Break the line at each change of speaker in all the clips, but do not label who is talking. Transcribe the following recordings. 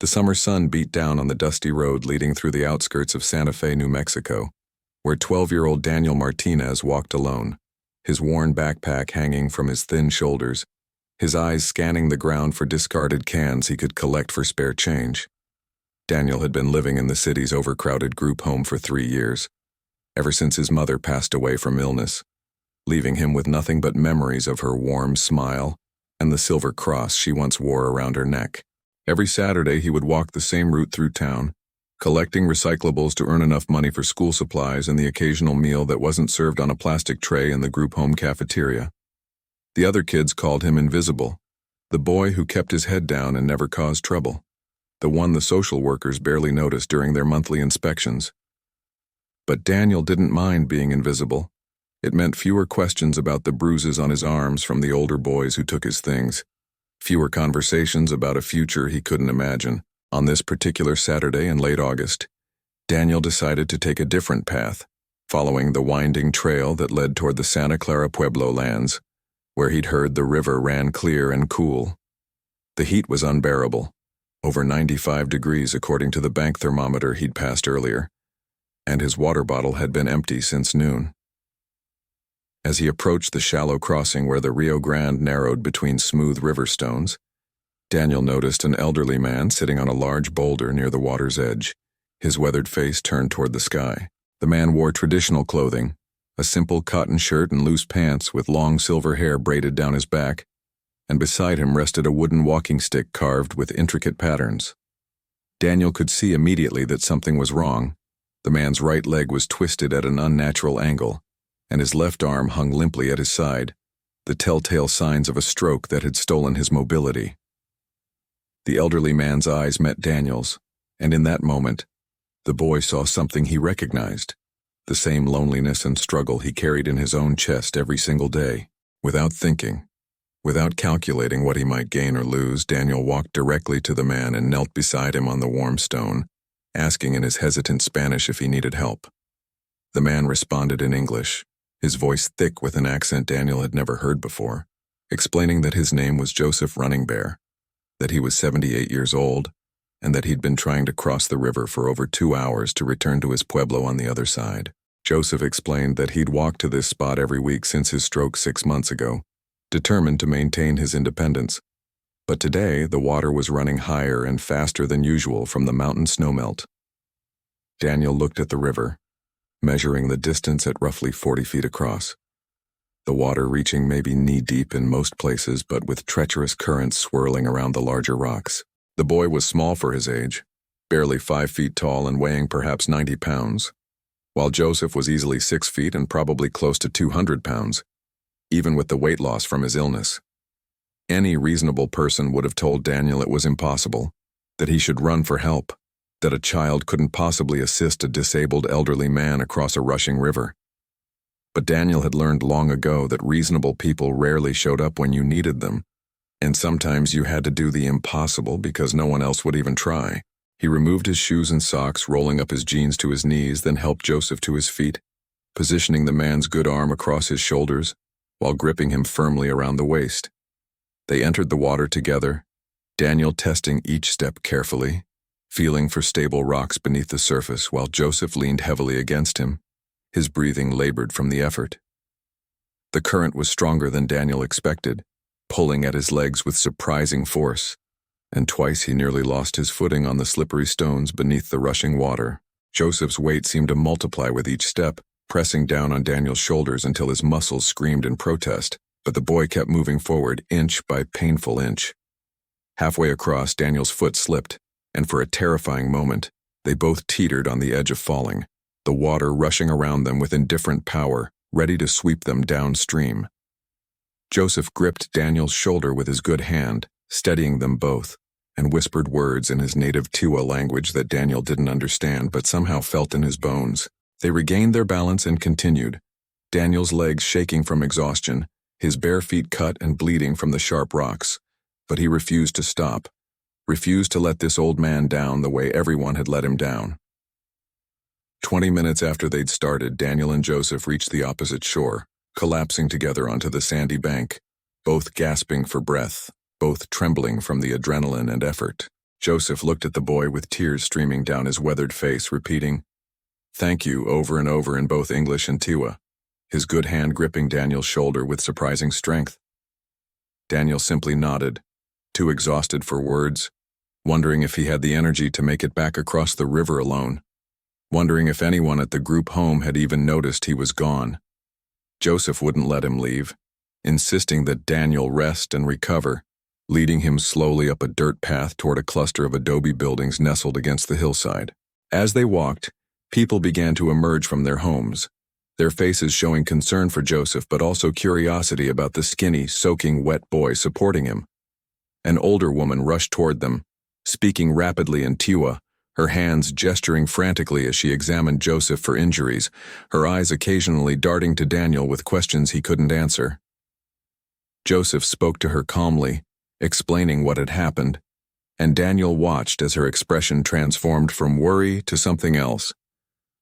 The summer sun beat down on the dusty road leading through the outskirts of Santa Fe, New Mexico, where 12-year-old Daniel Martinez walked alone, his worn backpack hanging from his thin shoulders, his eyes scanning the ground for discarded cans he could collect for spare change. Daniel had been living in the city's overcrowded group home for 3 years, ever since his mother passed away from illness, leaving him with nothing but memories of her warm smile and the silver cross she once wore around her neck. Every Saturday he would walk the same route through town, collecting recyclables to earn enough money for school supplies and the occasional meal that wasn't served on a plastic tray in the group home cafeteria. The other kids called him invisible, the boy who kept his head down and never caused trouble, the one the social workers barely noticed during their monthly inspections. But Daniel didn't mind being invisible. It meant fewer questions about the bruises on his arms from the older boys who took his things, fewer conversations about a future he couldn't imagine. On this particular Saturday in late August, Daniel decided to take a different path, following the winding trail that led toward the Santa Clara Pueblo lands, where he'd heard the river ran clear and cool. The heat was unbearable, over 95 degrees according to the bank thermometer he'd passed earlier, and his water bottle had been empty since noon. As he approached the shallow crossing where the Rio Grande narrowed between smooth river stones, Daniel noticed an elderly man sitting on a large boulder near the water's edge, his weathered face turned toward the sky. The man wore traditional clothing, a simple cotton shirt and loose pants with long silver hair braided down his back, and beside him rested a wooden walking stick carved with intricate patterns. Daniel could see immediately that something was wrong. The man's right leg was twisted at an unnatural angle, and his left arm hung limply at his side, the telltale signs of a stroke that had stolen his mobility. The elderly man's eyes met Daniel's, and in that moment, the boy saw something he recognized, the same loneliness and struggle he carried in his own chest every single day. Without thinking, without calculating what he might gain or lose, Daniel walked directly to the man and knelt beside him on the warm stone, asking in his hesitant Spanish if he needed help. The man responded in English, his voice thick with an accent Daniel had never heard before, explaining that his name was Joseph Running Bear, that he was 78 years old, and that he'd been trying to cross the river for over 2 hours to return to his pueblo on the other side. Joseph explained that he'd walked to this spot every week since his stroke 6 months ago, determined to maintain his independence. But today, the water was running higher and faster than usual from the mountain snowmelt. Daniel looked at the river, measuring the distance at roughly 40 feet across, the water reaching maybe knee-deep in most places but with treacherous currents swirling around the larger rocks. The boy was small for his age, barely 5 feet tall and weighing perhaps 90 pounds, while Joseph was easily 6 feet and probably close to 200 pounds, even with the weight loss from his illness. Any reasonable person would have told Daniel it was impossible, that he should run for help, that a child couldn't possibly assist a disabled elderly man across a rushing river. But Daniel had learned long ago that reasonable people rarely showed up when you needed them, and sometimes you had to do the impossible because no one else would even try. He removed his shoes and socks, rolling up his jeans to his knees, then helped Joseph to his feet, positioning the man's good arm across his shoulders while gripping him firmly around the waist. They entered the water together, Daniel testing each step carefully, feeling for stable rocks beneath the surface while Joseph leaned heavily against him, his breathing labored from the effort. The current was stronger than Daniel expected, pulling at his legs with surprising force, and twice he nearly lost his footing on the slippery stones beneath the rushing water. Joseph's weight seemed to multiply with each step, pressing down on Daniel's shoulders until his muscles screamed in protest, but the boy kept moving forward inch by painful inch. Halfway across, Daniel's foot slipped, and for a terrifying moment, they both teetered on the edge of falling, the water rushing around them with indifferent power, ready to sweep them downstream. Joseph gripped Daniel's shoulder with his good hand, steadying them both, and whispered words in his native Tewa language that Daniel didn't understand but somehow felt in his bones. They regained their balance and continued, Daniel's legs shaking from exhaustion, his bare feet cut and bleeding from the sharp rocks, but he refused to stop, refused to let this old man down the way everyone had let him down. 20 minutes after they'd started, Daniel and Joseph reached the opposite shore, collapsing together onto the sandy bank, both gasping for breath, both trembling from the adrenaline and effort. Joseph looked at the boy with tears streaming down his weathered face, repeating, "Thank you," over and over in both English and Tiwa, his good hand gripping Daniel's shoulder with surprising strength. Daniel simply nodded, too exhausted for words, wondering if he had the energy to make it back across the river alone, wondering if anyone at the group home had even noticed he was gone. Joseph wouldn't let him leave, insisting that Daniel rest and recover, leading him slowly up a dirt path toward a cluster of adobe buildings nestled against the hillside. As they walked, people began to emerge from their homes, their faces showing concern for Joseph but also curiosity about the skinny, soaking wet boy supporting him. An older woman rushed toward them, speaking rapidly in Tiwa, her hands gesturing frantically as she examined Joseph for injuries, her eyes occasionally darting to Daniel with questions he couldn't answer. Joseph spoke to her calmly, explaining what had happened, and Daniel watched as her expression transformed from worry to something else,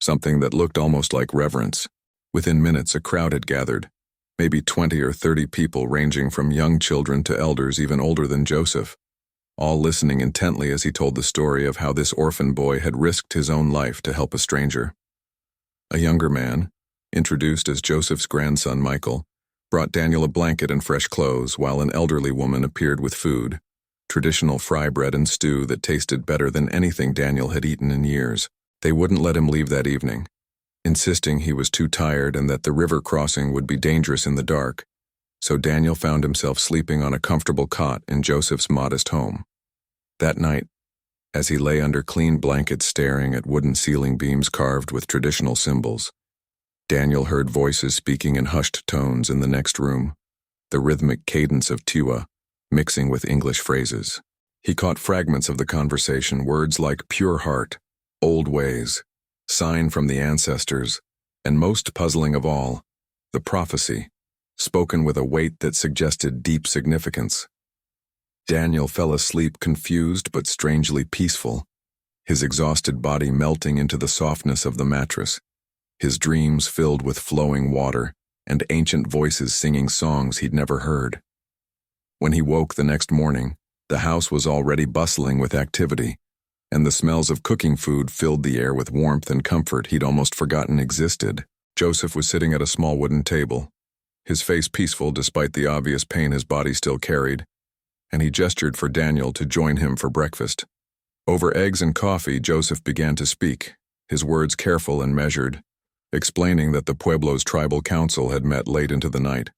something that looked almost like reverence. Within minutes, a crowd had gathered, maybe 20 or 30 people ranging from young children to elders even older than Joseph, all listening intently as he told the story of how this orphan boy had risked his own life to help a stranger. A younger man, introduced as Joseph's grandson Michael, brought Daniel a blanket and fresh clothes, while an elderly woman appeared with food, traditional fry bread and stew that tasted better than anything Daniel had eaten in years. They wouldn't let him leave that evening, insisting he was too tired and that the river crossing would be dangerous in the dark, so Daniel found himself sleeping on a comfortable cot in Joseph's modest home. That night, as he lay under clean blankets staring at wooden ceiling beams carved with traditional symbols, Daniel heard voices speaking in hushed tones in the next room, the rhythmic cadence of Tiwa mixing with English phrases. He caught fragments of the conversation, words like pure heart, old ways, sign from the ancestors, and most puzzling of all, the prophecy, spoken with a weight that suggested deep significance. Daniel fell asleep confused but strangely peaceful, his exhausted body melting into the softness of the mattress, his dreams filled with flowing water and ancient voices singing songs he'd never heard. When he woke the next morning, the house was already bustling with activity, and the smells of cooking food filled the air with warmth and comfort he'd almost forgotten existed. Joseph was sitting at a small wooden table, his face peaceful despite the obvious pain his body still carried, and he gestured for Daniel to join him for breakfast. Over eggs and coffee, Joseph began to speak, his words careful and measured, explaining that the Pueblo's tribal council had met late into the night,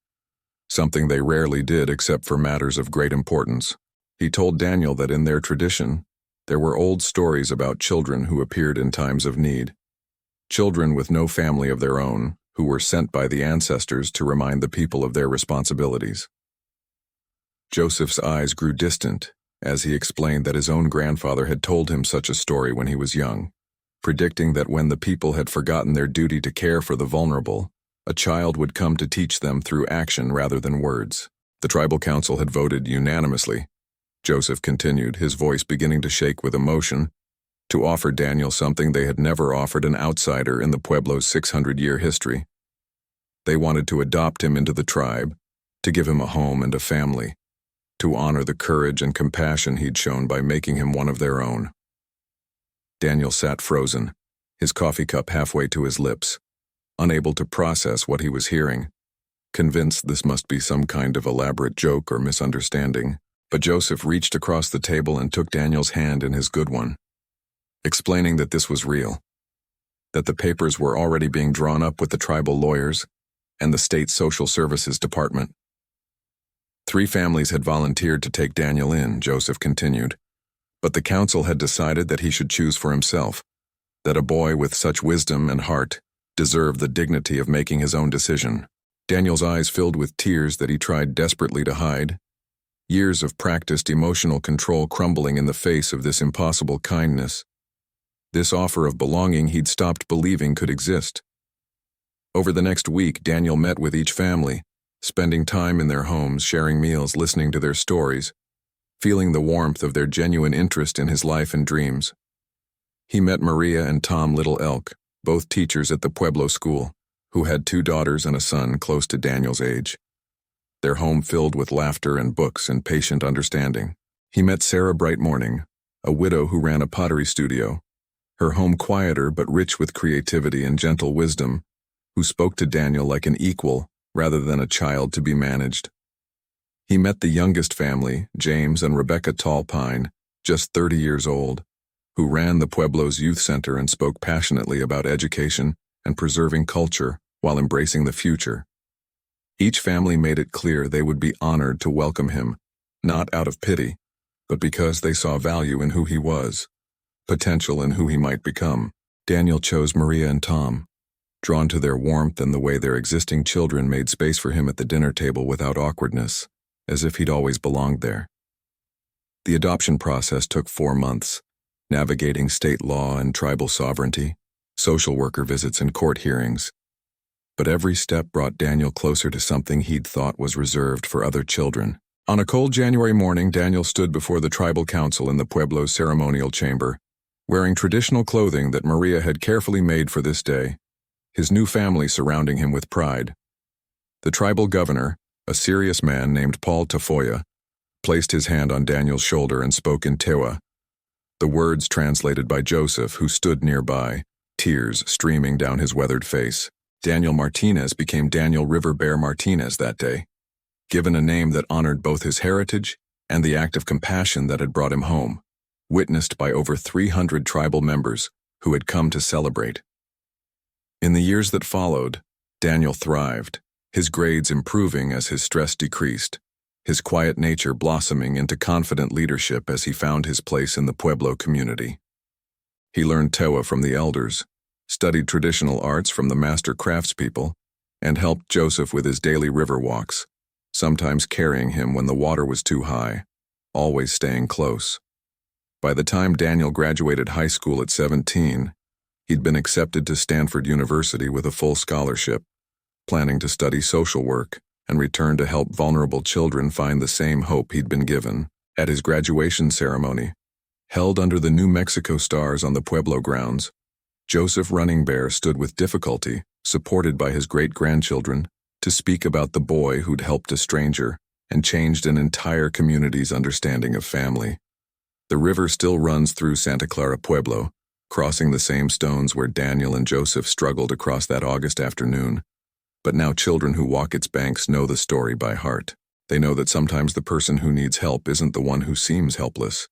something they rarely did except for matters of great importance. He told Daniel that in their tradition, there were old stories about children who appeared in times of need, children with no family of their own, who were sent by the ancestors to remind the people of their responsibilities. Joseph's eyes grew distant as he explained that his own grandfather had told him such a story when he was young, predicting that when the people had forgotten their duty to care for the vulnerable, a child would come to teach them through action rather than words. The tribal council had voted unanimously, Joseph continued, his voice beginning to shake with emotion, to offer Daniel something they had never offered an outsider in the Pueblo's 600-year history. They wanted to adopt him into the tribe, to give him a home and a family, to honor the courage and compassion he'd shown by making him one of their own. Daniel sat frozen, his coffee cup halfway to his lips, unable to process what he was hearing, convinced this must be some kind of elaborate joke or misunderstanding. But Joseph reached across the table and took Daniel's hand in his good one, explaining that this was real, that the papers were already being drawn up with the tribal lawyers and the state social services department. 3 families had volunteered to take Daniel in, Joseph continued, but the council had decided that he should choose for himself, that a boy with such wisdom and heart deserved the dignity of making his own decision. Daniel's eyes filled with tears that he tried desperately to hide, years of practiced emotional control crumbling in the face of this impossible kindness, this offer of belonging he'd stopped believing could exist. Over the next week, Daniel met with each family, spending time in their homes, sharing meals, listening to their stories, feeling the warmth of their genuine interest in his life and dreams. He met Maria and Tom Little Elk, both teachers at the Pueblo school, who had 2 daughters and a son close to Daniel's age, their home filled with laughter and books and patient understanding. He met Sarah Bright Morning, a widow who ran a pottery studio, her home quieter but rich with creativity and gentle wisdom, who spoke to Daniel like an equal rather than a child to be managed. He met the youngest family, James and Rebecca Tallpine, just 30 years old, who ran the Pueblo's youth center and spoke passionately about education and preserving culture while embracing the future. Each family made it clear they would be honored to welcome him, not out of pity, but because they saw value in who he was, potential in who he might become. Daniel chose Maria and Tom, drawn to their warmth and the way their existing children made space for him at the dinner table without awkwardness, as if he'd always belonged there. The adoption process took 4 months, navigating state law and tribal sovereignty, social worker visits and court hearings. But every step brought Daniel closer to something he'd thought was reserved for other children. On a cold January morning, Daniel stood before the tribal council in the Pueblo's ceremonial chamber, wearing traditional clothing that Maria had carefully made for this day, his new family surrounding him with pride. The tribal governor, a serious man named Paul Tafoya, placed his hand on Daniel's shoulder and spoke in Tewa, the words translated by Joseph, who stood nearby, tears streaming down his weathered face. Daniel Martinez became Daniel River Bear Martinez that day, given a name that honored both his heritage and the act of compassion that had brought him home, witnessed by over 300 tribal members who had come to celebrate. In the years that followed, Daniel thrived, his grades improving as his stress decreased, his quiet nature blossoming into confident leadership as he found his place in the Pueblo community. He learned Tewa from the elders, studied traditional arts from the master craftspeople, and helped Joseph with his daily river walks, sometimes carrying him when the water was too high, always staying close. By the time Daniel graduated high school at 17, he'd been accepted to Stanford University with a full scholarship, planning to study social work and return to help vulnerable children find the same hope he'd been given. At his graduation ceremony, held under the New Mexico stars on the Pueblo grounds, Joseph Running Bear stood with difficulty, supported by his great-grandchildren, to speak about the boy who'd helped a stranger and changed an entire community's understanding of family. The river still runs through Santa Clara Pueblo, crossing the same stones where Daniel and Joseph struggled across that August afternoon. But now children who walk its banks know the story by heart. They know that sometimes the person who needs help isn't the one who seems helpless,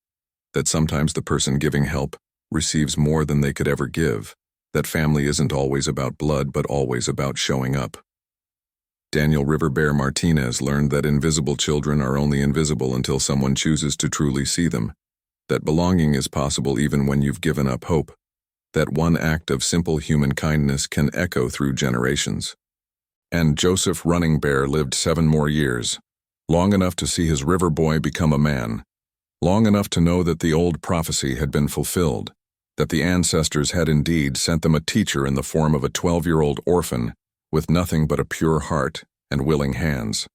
that sometimes the person giving help receives more than they could ever give, that family isn't always about blood but always about showing up. Daniel River Bear Martinez learned that invisible children are only invisible until someone chooses to truly see them, that belonging is possible even when you've given up hope, that one act of simple human kindness can echo through generations. And Joseph Running Bear lived 7 more years, long enough to see his river boy become a man, long enough to know that the old prophecy had been fulfilled, that the ancestors had indeed sent them a teacher in the form of a 12-year-old orphan with nothing but a pure heart and willing hands.